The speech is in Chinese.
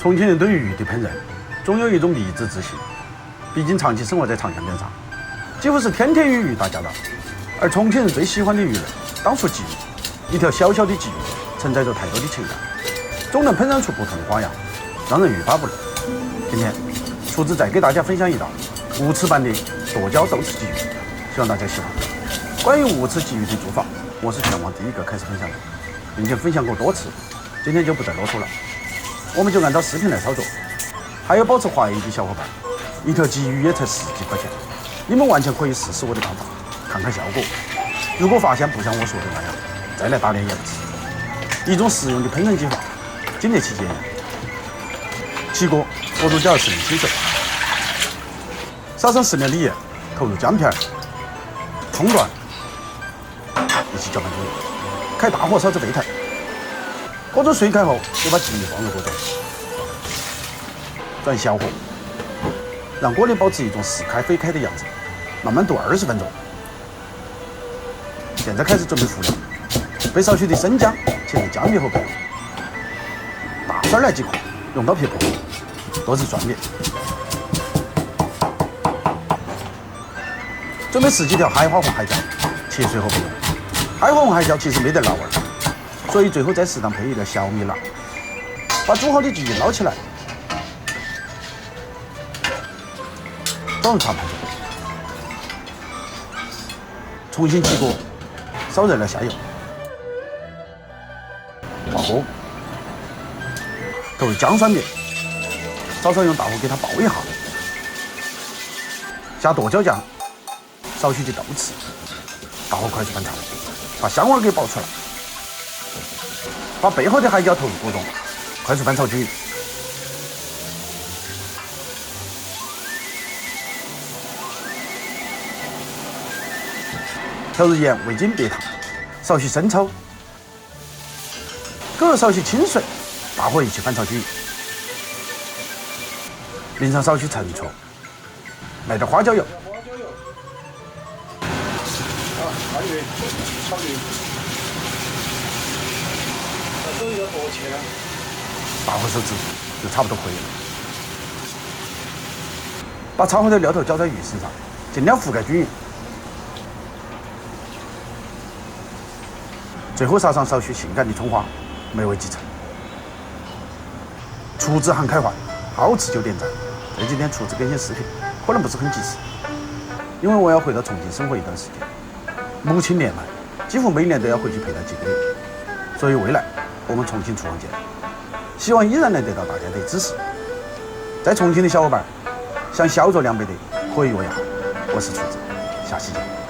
重庆人对于鱼的烹饪总有一种迷之自信，毕竟长期生活在长江边上，几乎是天天与鱼打交道。而重庆人最喜欢的鱼类当属鲫鱼，一条小小的鲫鱼承载着太多的情感，总能烹饪出不同的花样，让人欲罢不能。今天厨子再给大家分享一道无翅版的剁椒豆豉鲫鱼，希望大家喜欢。关于无翅鲫鱼的做法，我是全网第一个开始分享的，并且分享过多次，今天就不再啰嗦了，我们就按照视频来操作。还有保持怀疑的小伙伴，一条鲫鱼也才10几块钱，你们完全可以试试我的办法，看看效果。如果发现不像我说的那样，再来打脸也不迟。一种实用的烹饪技法，经得起检验。起锅，锅中加入1厘清水，撒上适量的盐，投入姜片、葱段，一起搅拌均匀。开大火烧至沸腾，锅中水开后，就把鲫鱼放入锅中，转小火，让锅里保持一种似开非开的样子，慢慢炖20分钟。现在开始准备辅料，备少许的生姜切成姜米后备用，大蒜来即可，用刀撇破，多至蒜面。准备10几条海花红海椒，切碎后备用。海花红海椒其实没得辣味儿，所以最后再适当配一点小米辣。把煮好的鲫鱼捞起来，装入茶盘中，重新起锅，烧热了下油，挂锅，投入姜蒜面，稍稍用大火给它爆一下，下剁椒酱，少许的豆豉，大火快速翻炒，把香味给爆出来。把备好的海椒投入锅中，快速翻炒均匀。投入盐、味精、别糖，少许生抽，搁入少许清水，大火一起翻炒均匀。淋上少许陈醋，来点花椒油。炒匀，炒匀。手要多切啊！大火收汁，就差不多可以了。把炒好的料头浇在鱼身上，尽量覆盖均匀。最后撒上少许性感的葱花，美味即成。厨子喊开怀，好吃就点赞。这几天厨子更新视频，可能不是很及时，因为我要回到重庆生活一段时间。母亲年迈，几乎每年都要回去陪她几个月，所以未来我们重庆厨房见，希望依然能得到大家的支持。在重庆的小伙伴，想小酌2杯的可以约一下，我是厨子，下期见。